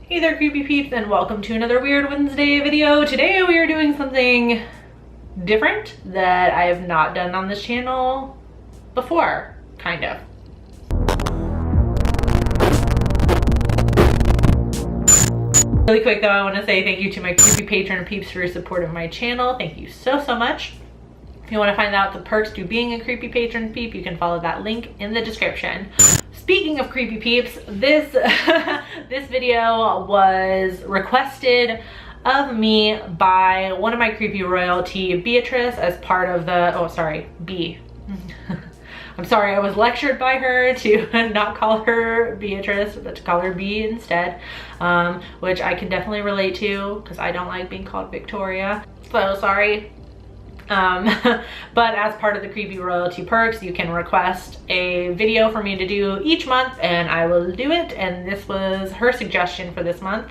Hey there, creepy peeps, and welcome to another Weird Wednesday video. Today we are doing something different that I have not done on this channel before, kind of. Really quick though, I want to say thank you to my creepy patron peeps for your support of my channel. Thank you so much. If you want to find out the perks to being a creepy patron peep, you can follow that link in the description. Speaking of creepy peeps, this this video was requested of me by one of my creepy royalty, Beatrice, as part of the, B. I'm sorry, I was lectured by her to not call her Beatrice, but to call her B instead, which I can definitely relate to because I don't like being called Victoria. So sorry. But as part of the creepy royalty perks, you can request a video for me to do each month and I will do it, and this was her suggestion for this month.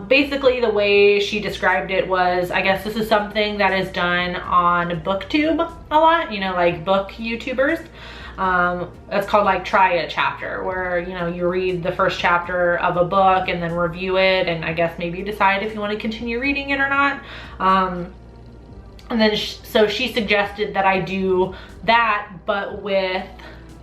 Basically the way she described it was, I guess this is something that is done on BookTube a lot, you know, like book YouTubers. It's called like try a chapter, where you read the first chapter of a book and then review it, and I guess maybe decide if you want to continue reading it or not. And then so she suggested that I do that, but with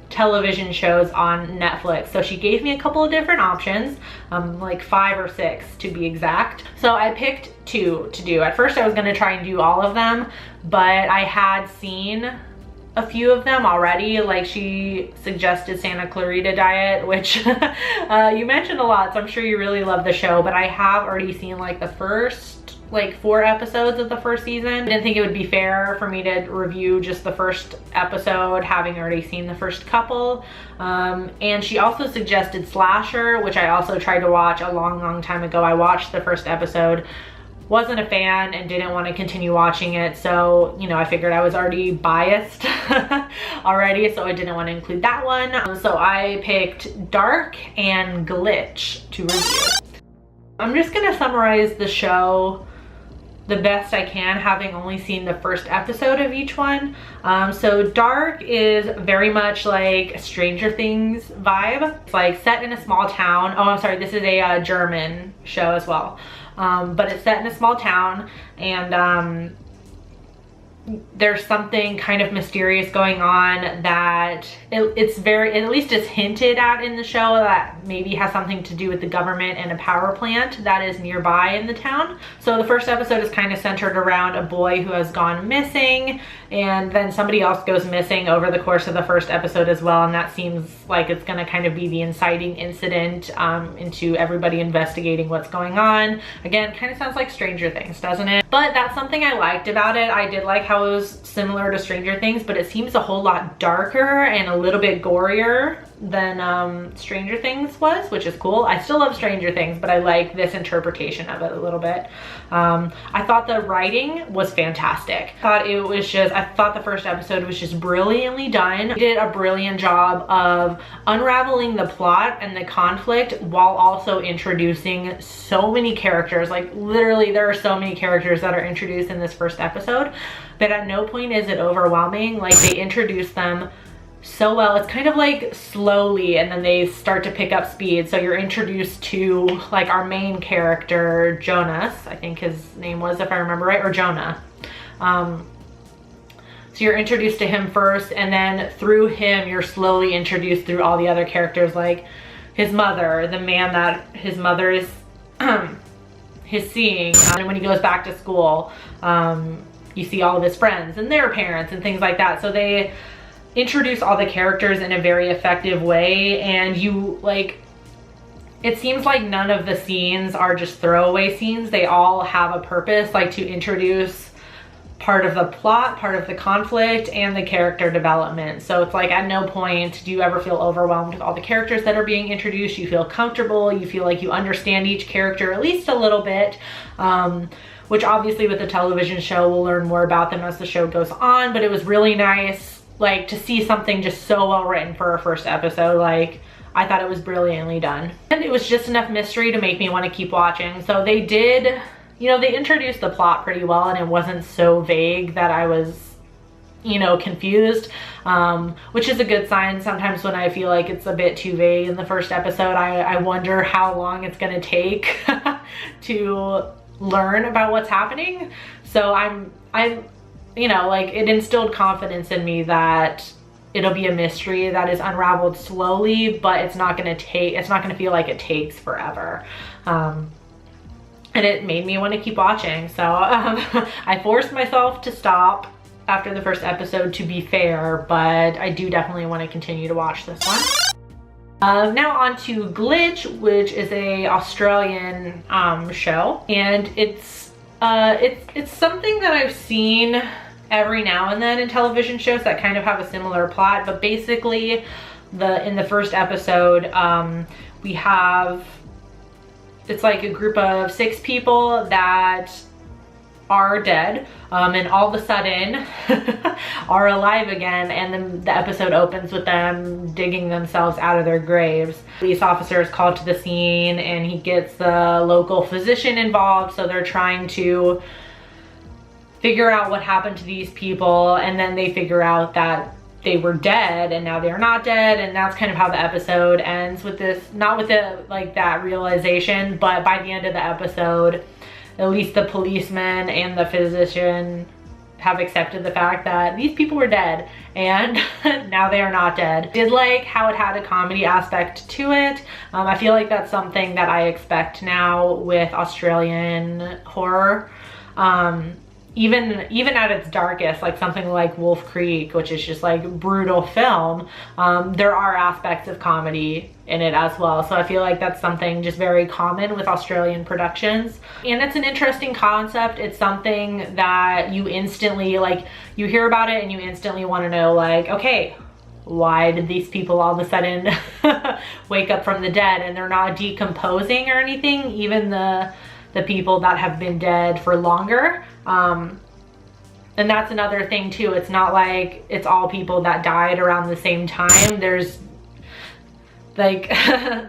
television shows on Netflix. So she gave me a couple of different options, like 5 or 6 to be exact. So I picked 2 to do. At first I was going to try and do all of them, but I had seen a few of them already. Like she suggested Santa Clarita Diet, which you mentioned a lot, so I'm sure you really love the show, but I have already seen like the first 4 episodes of the first season. I didn't think it would be fair for me to review just the first episode having already seen the first couple. And she also suggested Slasher, which I also tried to watch a long time ago. I watched the first episode, wasn't a fan, and didn't want to continue watching it, so I figured I was already biased already, so I didn't want to include that one. So I picked Dark and Glitch to review. I'm just gonna summarize the show the best I can, having only seen the first episode of each one. So Dark is very much like Stranger Things vibe. It's like set in a small town. Oh, I'm sorry, this is a German show as well. But it's set in a small town, and there's something kind of mysterious going on that it's very, at least it's hinted at in the show, that maybe has something to do with the government and a power plant that is nearby in the town. So the first episode is kind of centered around a boy who has gone missing, and then somebody else goes missing over the course of the first episode as well, and that seems like it's going to kind of be the inciting incident into everybody investigating what's going on. Again, kind of sounds like Stranger Things, doesn't it? But that's something I liked about it. I did like how it was similar to Stranger Things, but it seems a whole lot darker and a little bit gorier than Stranger Things was, which is cool. I still love Stranger Things, but I like this interpretation of it a little bit. I thought the writing was fantastic. I thought the first episode was just brilliantly done. They did a brilliant job of unraveling the plot and the conflict while also introducing so many characters. Like literally there are so many characters that are introduced in this first episode, but at no point is it overwhelming. Like they introduce them so well. It's kind of like slowly, and then they start to pick up speed. So you're introduced to like our main character, Jonas, I think his name was, if I remember right, or Jonah. So you're introduced to him first, and then through him you're slowly introduced through all the other characters, like his mother, the man that his mother is seeing, and when he goes back to school, you see all of his friends and their parents and things like that. So they introduce all the characters in a very effective way, and it seems like none of the scenes are just throwaway scenes. They all have a purpose, like to introduce part of the plot, part of the conflict, and the character development. So it's like at no point do you ever feel overwhelmed with all the characters that are being introduced. You feel comfortable, you feel like you understand each character at least a little bit, which obviously with the television show we'll learn more about them as the show goes on. But it was really nice like to see something just so well written for a first episode. Like I thought it was brilliantly done, and it was just enough mystery to make me want to keep watching. So they did, they introduced the plot pretty well, and it wasn't so vague that I was you know, confused, which is a good sign. Sometimes when I feel like it's a bit too vague in the first episode, I wonder how long it's gonna take to learn about what's happening. So I'm, you know, like, it instilled confidence in me that it'll be a mystery that is unraveled slowly, but it's not gonna feel like it takes forever. And it made me want to keep watching. So I forced myself to stop after the first episode, to be fair, but I do definitely want to continue to watch this one. Now on to Glitch, which is a Australian show, and it's something that I've seen every now and then in television shows that kind of have a similar plot. But basically, in the first episode, we have, it's like a group of 6 people that are dead, and all of a sudden are alive again, and then the episode opens with them digging themselves out of their graves. Police officer is called to the scene, and he gets the local physician involved, so they're trying to figure out what happened to these people, and then they figure out that they were dead and now they're not dead, and that's kind of how the episode ends, with this, not with the, like, that realization, but by the end of the episode, at least the policeman and the physician have accepted the fact that these people were dead, and now they are not dead. Did like how it had a comedy aspect to it. I feel like that's something that I expect now with Australian horror. Even at its darkest, like something like Wolf Creek, which is just like brutal film, there are aspects of comedy in it as well. So I feel like that's something just very common with Australian productions. And it's an interesting concept. It's something that you instantly, like, you hear about it and you instantly want to know, like, okay, why did these people all of a sudden wake up from the dead? And they're not decomposing or anything, even the people that have been dead for longer. And that's another thing too. It's not like it's all people that died around the same time. There's like,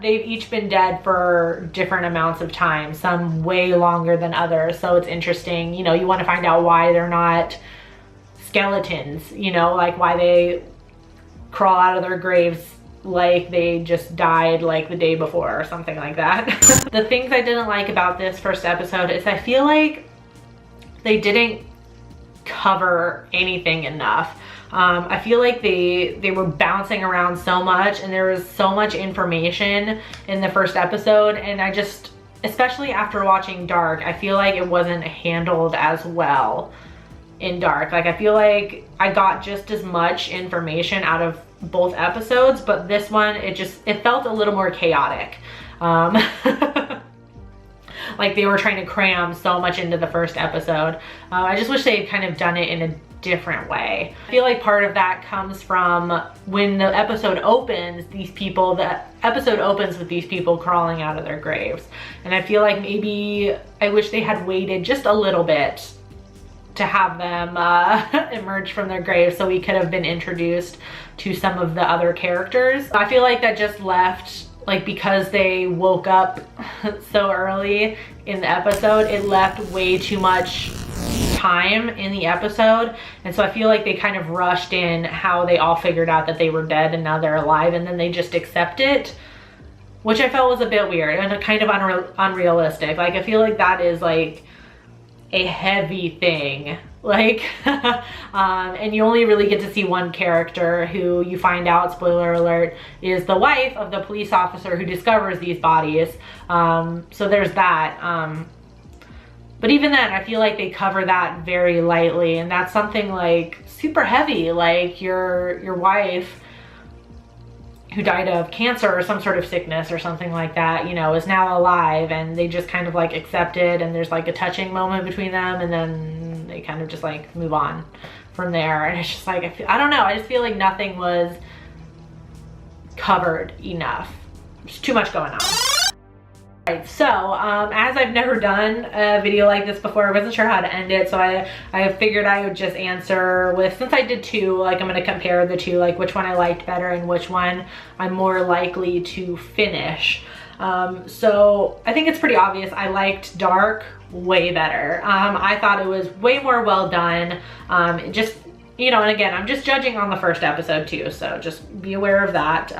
they've each been dead for different amounts of time, some way longer than others. So it's interesting, you know, you want to find out why they're not skeletons, you know, like why they crawl out of their graves like they just died like the day before or something like that. The things I didn't like about this first episode is I feel like they didn't cover anything enough. I feel like they were bouncing around so much, and there was so much information in the first episode, and I just, especially after watching Dark, I feel like it wasn't handled as well in Dark. Like, I feel like I got just as much information out of both episodes, but this one, it felt a little more chaotic. Like they were trying to cram so much into the first episode. I just wish they had kind of done it in a different way. I feel like part of that comes from when the episode opens, the episode opens with these people crawling out of their graves. And I feel like maybe I wish they had waited just a little bit to have them emerge from their graves so we could have been introduced to some of the other characters. I feel like that just left, like, because they woke up so early in the episode, it left way too much time in the episode. And so I feel like they kind of rushed in how they all figured out that they were dead and now they're alive, and then they just accept it, which I felt was a bit weird and kind of unrealistic. Like, I feel like that is like a heavy thing, like and you only really get to see one character who you find out, spoiler alert, is the wife of the police officer who discovers these bodies. So there's that. But even then, I feel like they cover that very lightly, and that's something like super heavy, like your wife who died of cancer or some sort of sickness or something like that, you know, is now alive, and they just kind of like accept it, and there's like a touching moment between them, and then they kind of just like move on from there. And it's just like, I don't know, I just feel like nothing was covered enough. There's too much going on. Right, so as I've never done a video like this before, I wasn't sure how to end it, so I figured I would just answer with, since I did two, like I'm gonna compare the two, like which one I liked better and which one I'm more likely to finish. So I think it's pretty obvious I liked Dark way better. I thought it was way more well done. Just you know, and again, I'm just judging on the first episode too, so just be aware of that.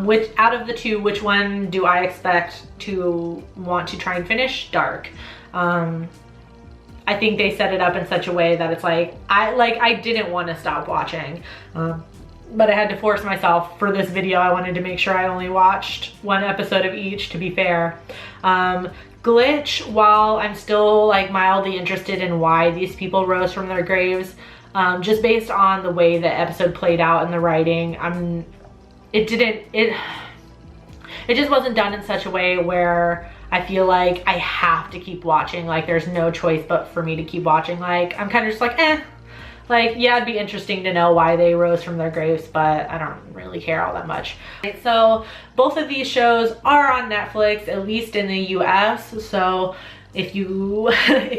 Which out of the two, which one do I expect to want to try and finish? Dark. I think they set it up in such a way that it's like I didn't want to stop watching, but I had to force myself for this video. I wanted to make sure I only watched one episode of each, to be fair. Glitch, while I'm still like mildly interested in why these people rose from their graves, just based on the way the episode played out and the writing, it just wasn't done in such a way where I feel like I have to keep watching. Like there's no choice but for me to keep watching. Like I'm kind of just like, like, yeah, it'd be interesting to know why they rose from their graves, but I don't really care all that much. Right, so both of these shows are on Netflix, at least in the US. So if you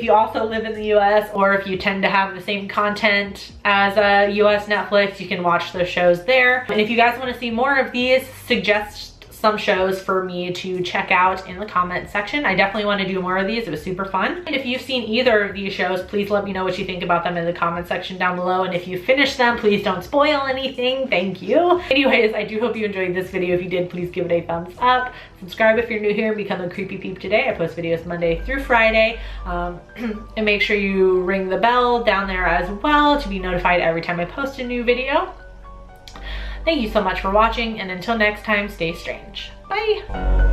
also live in the US, or if you tend to have the same content as a US Netflix, you can watch those shows there. And if you guys want to see more of these, suggest some shows for me to check out in the comment section. I definitely want to do more of these. It was super fun. And if you've seen either of these shows, please let me know what you think about them in the comment section down below. And if you finish them, please don't spoil anything. Thank you. Anyways, I do hope you enjoyed this video. If you did, please give it a thumbs up. Subscribe if you're new here and become a Creepy Peep today. I post videos Monday through Friday. And make sure you ring the bell down there as well to be notified every time I post a new video. Thank you so much for watching, and until next time, stay strange. Bye!